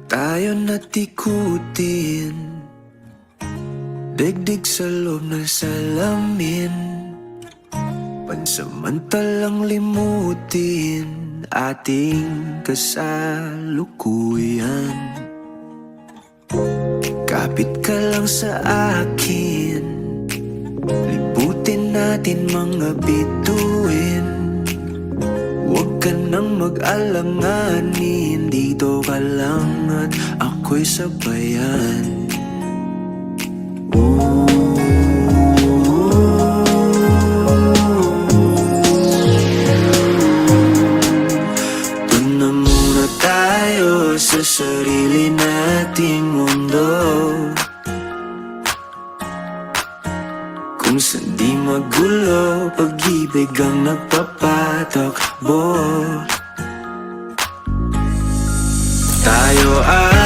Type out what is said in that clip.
Tayo natikutin, digdig sa loob ng salamin. Pansamantalang limutin ating kasalukuyan. Kapit ka lang sa akin, libutin natin mga bituin. Huwag ka nang mag-alanganin, dito ka lang at ako'y sabayan. Doon na muna tayo sa sarili nating mundo, kung saan di magulo, pag-ibig ang nagpapatakbo. Tayo ay